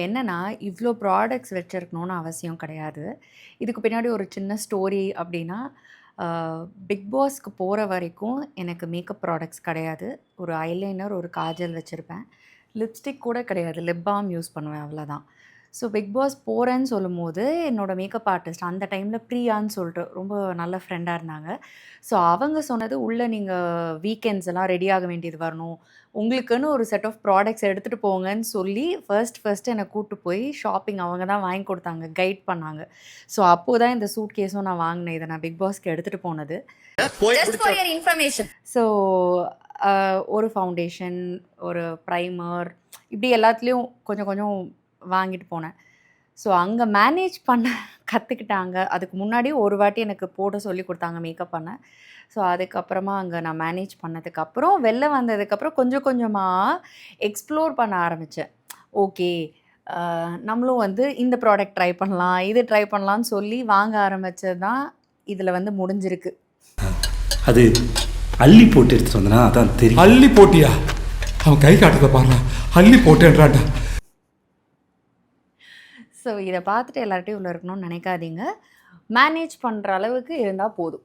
என்னன்னா, இவ்ளோ ப்ராடக்ட்ஸ் வச்சிருக்கணும்னு அவசியம் கிடையாது. இதுக்கு பின்னாடி ஒரு சின்ன ஸ்டோரி அப்டின்னா, அ பிக் பாஸ்க்கு போற வரைக்கும் எனக்கு மேக்கப் ப்ராடக்ட்ஸ் கிடையாது. ஒரு ஐலைனர், ஒரு காஜல் வச்சிருப்பேன். லிப்ஸ்டிக் கூட கிடையாது. லிப் பால்ம் யூஸ் பண்ணுவேன் அவ்வளதான். ஸோ பிக் பாஸ் போறேன்னு சொல்லும்போது, என்னோட மேக்கப் ஆர்டிஸ்ட் அந்த டைம்ல பிரியான்னு சொல்லிட்டு ரொம்ப நல்ல ஃப்ரெண்டா இருந்தாங்க. ஸோ அவங்க சொன்னது, "உள்ள நீங்க வீக்கெண்ட்ஸ் எல்லாம் ரெடி ஆக வேண்டியது வரணும். உங்களுக்குன்னு ஒரு செட் ஆஃப் ப்ராடக்ட்ஸ் எடுத்துட்டு போங்கன்னு" சொல்லி ஃபர்ஸ்ட் என்ன கூட்டு போய் ஷாப்பிங் அவங்க தான் வாங்கி குடுத்தாங்க. கைட் பண்ணாங்க. ஸோ அப்போ தான் இந்த சூட் கேஸும் நான் வாங்குனேன். இத நான் பிக் பாஸ்க்கு எடுத்துட்டு போனது. Just for your information. So ஒரு ஃபவுண்டேஷன், ஒரு ப்ரைமர் இப்படி எல்லாத்துலயும் கொஞ்சம் கொஞ்சம் வாங்கிட்டு போனேன். ஸோ அங்க மேனேஜ் பண்ண கத்துக்கிட்டாங்க. அதுக்கு முன்னாடி ஒரு வாட்டி எனக்கு போட சொல்லிக் குடுத்தாங்க மேக்கப் பண்ண. ஸோ அதுக்கப்புறமா அங்க நான் மேனேஜ் பண்ணதுக்கப்புறம், வெளில வந்ததுக்கப்புறம் கொஞ்சம் கொஞ்சமா எக்ஸ்ப்ளோர் பண்ண ஆரம்பிச்சேன். ஓகே, நம்மளும் வந்து இந்த ப்ராடக்ட் ட்ரை பண்ணலாம், இது ட்ரை பண்ணலான்னு சொல்லி வாங்க ஆரம்பிச்சது தான் இதுல வந்து முடிஞ்சிருக்கு. அது அள்ளி போட்டு எடுத்துட்டு வந்தனா அதான் தெரியும். அள்ளி போட்டியா? அவன் கை காட்டுறத பாருங்க. அள்ளி போட்டேன்றான்டா. ஸோ இத பார்த்துட்டு எல்லார்ட்டயும் உள்ள இருக்கணும்னு நினைக்காதீங்க. மேனேஜ் பண்ற அளவுக்கு இருந்தா போதும்.